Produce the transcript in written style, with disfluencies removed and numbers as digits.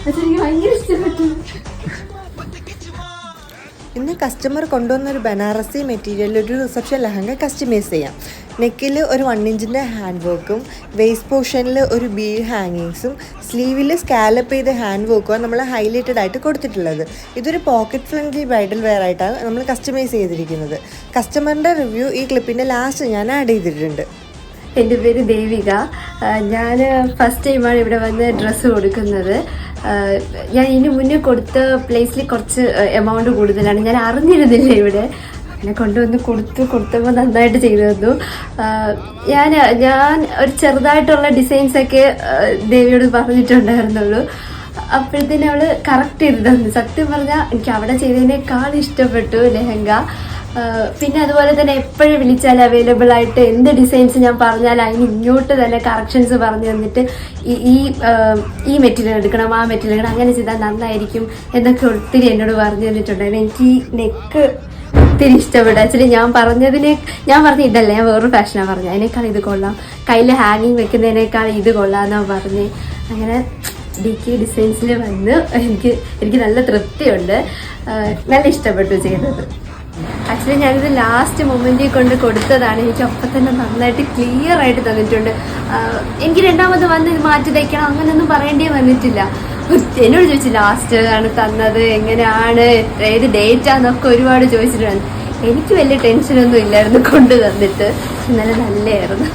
അതെനിക്ക് ഭയങ്കര ഇഷ്ടപ്പെട്ടു. ഇന്ന് കസ്റ്റമർ കൊണ്ടുവന്നൊരു ബനാറസി മെറ്റീരിയലിൽ ഒരു റിസപ്ഷൻ ലെഹങ്ക കസ്റ്റമൈസ് ചെയ്യാം. നെക്കിൽ ഒരു 1 ഇഞ്ചിൻ്റെ ഹാൻഡ് വർക്കും, വേസ്റ്റ് പോർഷനിൽ ഒരു ബീഡ് ഹാങ്ങിങ്സും, സ്ലീവിൽ സ്കാലപ്പ് ചെയ്ത ഹാൻഡ് വർക്കുമാണ് നമ്മൾ ഹൈലൈറ്റഡ് ആയിട്ട് കൊടുത്തിട്ടുള്ളത്. ഇതൊരു പോക്കറ്റ് ഫ്രണ്ട്ലി ബ്രൈഡൽ വെയർ ആയിട്ടാണ് നമ്മൾ കസ്റ്റമൈസ് ചെയ്തിരിക്കുന്നത്. കസ്റ്റമറിൻ്റെ റിവ്യൂ ഈ ക്ലിപ്പിൻ്റെ ലാസ്റ്റ് ഞാൻ ആഡ് ചെയ്തിട്ടുണ്ട്. എൻ്റെ പേര് ദേവിക. ഞാൻ ഫസ്റ്റ് ടൈമാണ് ഇവിടെ വന്ന് ഡ്രസ്സ് കൊടുക്കുന്നത്. ഞാൻ ഇതിന് മുന്നേ കൊടുത്ത പ്ലേസിൽ കുറച്ച് എമൗണ്ട് കൂടുതലാണ്. ഞാൻ അറിഞ്ഞിരുന്നില്ല ഇവിടെ. അങ്ങനെ കൊണ്ടുവന്ന് കൊടുത്തപ്പോൾ നന്നായിട്ട് ചെയ്തു തന്നു. ഞാൻ ഒരു ചെറുതായിട്ടുള്ള ഡിസൈൻസൊക്കെ ദേവിയോട് പറഞ്ഞിട്ടുണ്ടായിരുന്നുള്ളൂ. അപ്പോഴത്തേനും അവള് കറക്റ്റ് ചെയ്ത് തന്നു. സത്യം പറഞ്ഞാൽ എനിക്ക് അവിടെ ചെയ്തതിനേക്കാൾ ഇഷ്ടപ്പെട്ടു ലെഹങ്ക. പിന്നെ അതുപോലെ തന്നെ എപ്പോഴും വിളിച്ചാൽ അവൈലബിൾ ആയിട്ട് എന്ത് ഡിസൈൻസ് ഞാൻ പറഞ്ഞാൽ അതിന് ഇങ്ങോട്ട് തന്നെ കറക്ഷൻസ് പറഞ്ഞു തന്നിട്ട് ഈ മെറ്റീരിയൽ എടുക്കണം, ആ മെറ്റീരിയൽ എടുക്കണം, അങ്ങനെ ചെയ്താൽ നന്നായിരിക്കും എന്നൊക്കെ ഒത്തിരി എന്നോട് പറഞ്ഞു തന്നിട്ടുണ്ടായിരുന്നു. എനിക്ക് ഈ നെക്ക് ഒത്തിരി ഇഷ്ടപ്പെട്ടു. ആക്ച്വലി ഞാൻ പറഞ്ഞ ഇതല്ല, ഞാൻ വേറൊരു ഫാഷനാണ് പറഞ്ഞത്. അതിനേക്കാൾ ഇത് കൊള്ളാം, കയ്യിൽ ഹാങ്ങിങ് വെക്കുന്നതിനേക്കാൾ ഇത് കൊള്ളാമെന്നാണ് പറഞ്ഞ്. അങ്ങനെ DK ഡിസൈൻസിൽ വന്ന് എനിക്ക് നല്ല തൃപ്തിയുണ്ട്. നല്ല ഇഷ്ടപ്പെട്ടു ചെയ്തത്. ആക്ച്വലി ഞാനിത് ലാസ്റ്റ് മൊമെന്റിൽ കൊണ്ട് കൊടുത്തതാണ്. എനിക്ക് അപ്പം തന്നെ നന്നായിട്ട് ക്ലിയർ ആയിട്ട് തന്നിട്ടുണ്ട്. എനിക്ക് രണ്ടാമത് വന്ന് ഇത് മാറ്റി തയ്ക്കണം അങ്ങനെയൊന്നും പറയേണ്ടി വന്നിട്ടില്ല. എന്നോട് ചോദിച്ചു ലാസ്റ്റ് ആണ് തന്നത്, എങ്ങനെയാണ്, ഏത് ഡേറ്റാന്നൊക്കെ ഒരുപാട് ചോദിച്ചിട്ടുണ്ട്. എനിക്ക് വലിയ ടെൻഷനൊന്നും ഇല്ലായിരുന്നു കൊണ്ട് തന്നിട്ട്. നല്ലതായിരുന്നു.